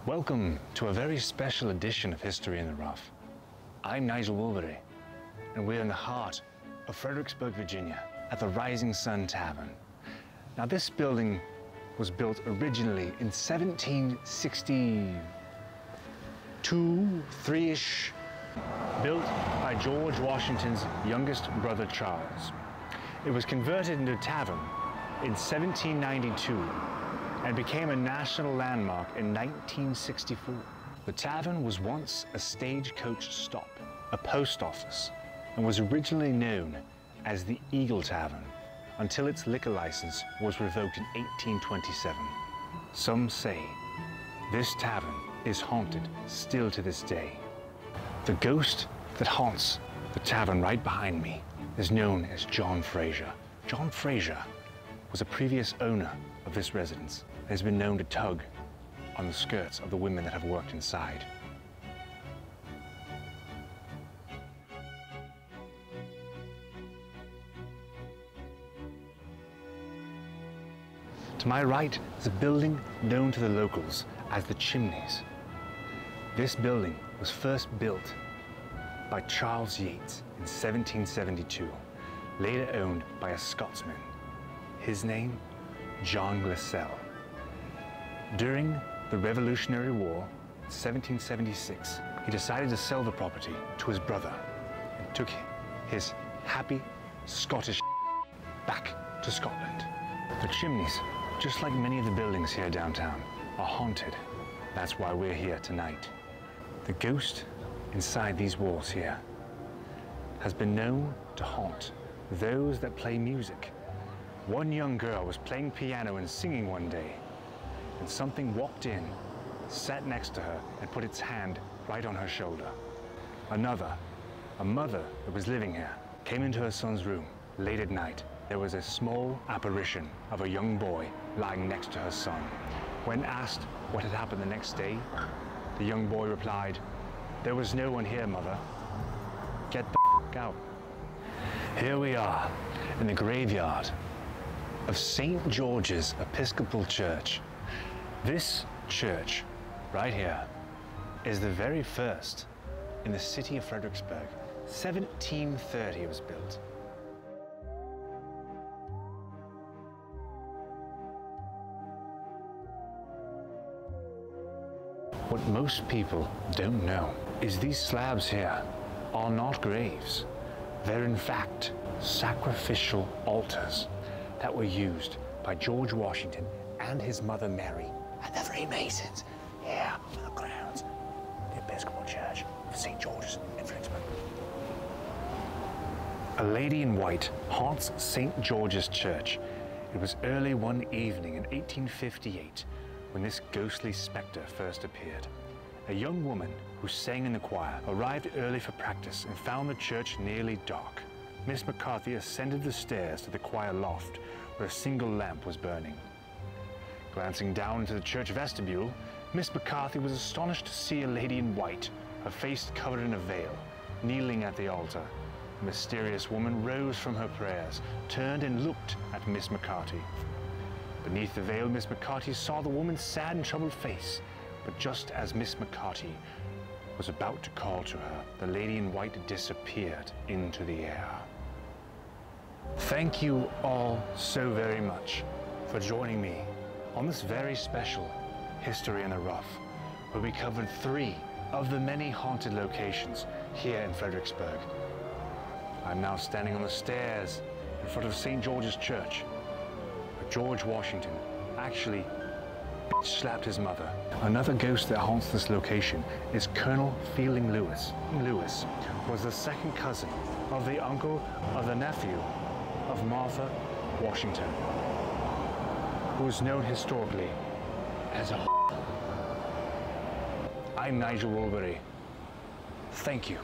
Welcome to a very special edition of History in the Rough. I'm Nigel Woolbury, and we're in the heart of Fredericksburg, Virginia, at the Rising Sun Tavern. Now, this building was built originally in 1762, 3-ish, built by George Washington's youngest brother, Charles. It was converted into a tavern in 1792 and became a national landmark in 1964. The tavern was once a stagecoach stop, a post office, and was originally known as the Eagle Tavern until its liquor license was revoked in 1827. Some say this tavern is haunted still to this day. The ghost that haunts the tavern right behind me is known as John Fraser. John Fraser was a previous owner of this residence and has been known to tug on the skirts of the women that have worked inside. To my right is a building known to the locals as the Chimneys. This building was first built by Charles Yates in 1772, later owned by a Scotsman. His name, John Glassell. During the Revolutionary War, in 1776, he decided to sell the property to his brother and took his happy Scottish back to Scotland. The Chimneys, just like many of the buildings here downtown, are haunted. That's why we're here tonight. The ghost inside these walls here has been known to haunt those that play music. One young girl was playing piano and singing one day, and something walked in, sat next to her, and put its hand right on her shoulder. Another, a mother that was living here, came into her son's room late at night. There was a small apparition of a young boy lying next to her son. When asked what had happened the next day, the young boy replied, "There was no one here, mother. Get the f*** out." Here we are in the graveyard of St. George's Episcopal Church. This church right here is the very first in the city of Fredericksburg. 1730 it was built. What most people don't know is these slabs here are not graves. They're in fact sacrificial altars that were used by George Washington and his mother Mary and the Freemasons here on the grounds of the Episcopal Church of St. George's in Fredericksburg. A lady in white haunts St. George's Church. It was early one evening in 1858 when this ghostly spectre first appeared. A young woman who sang in the choir arrived early for practice and found the church nearly dark. Miss McCarthy ascended the stairs to the choir loft where a single lamp was burning. Glancing down into the church vestibule, Miss McCarthy was astonished to see a lady in white, her face covered in a veil, kneeling at the altar. The mysterious woman rose from her prayers, turned and looked at Miss McCarthy. Beneath the veil, Miss McCarthy saw the woman's sad and troubled face, but just as Miss McCarthy was about to call to her, the lady in white disappeared into the air. Thank you all so very much for joining me on this very special History in the Rough, where we covered 3 of the many haunted locations here in Fredericksburg. I'm now standing on the stairs in front of St. George's Church, where George Washington actually slapped his mother. Another ghost that haunts this location is Colonel Fielding Lewis. Lewis was the second cousin of the uncle of the nephew of Martha Washington, who is known historically as a I'm Nigel Woolbury. Thank you.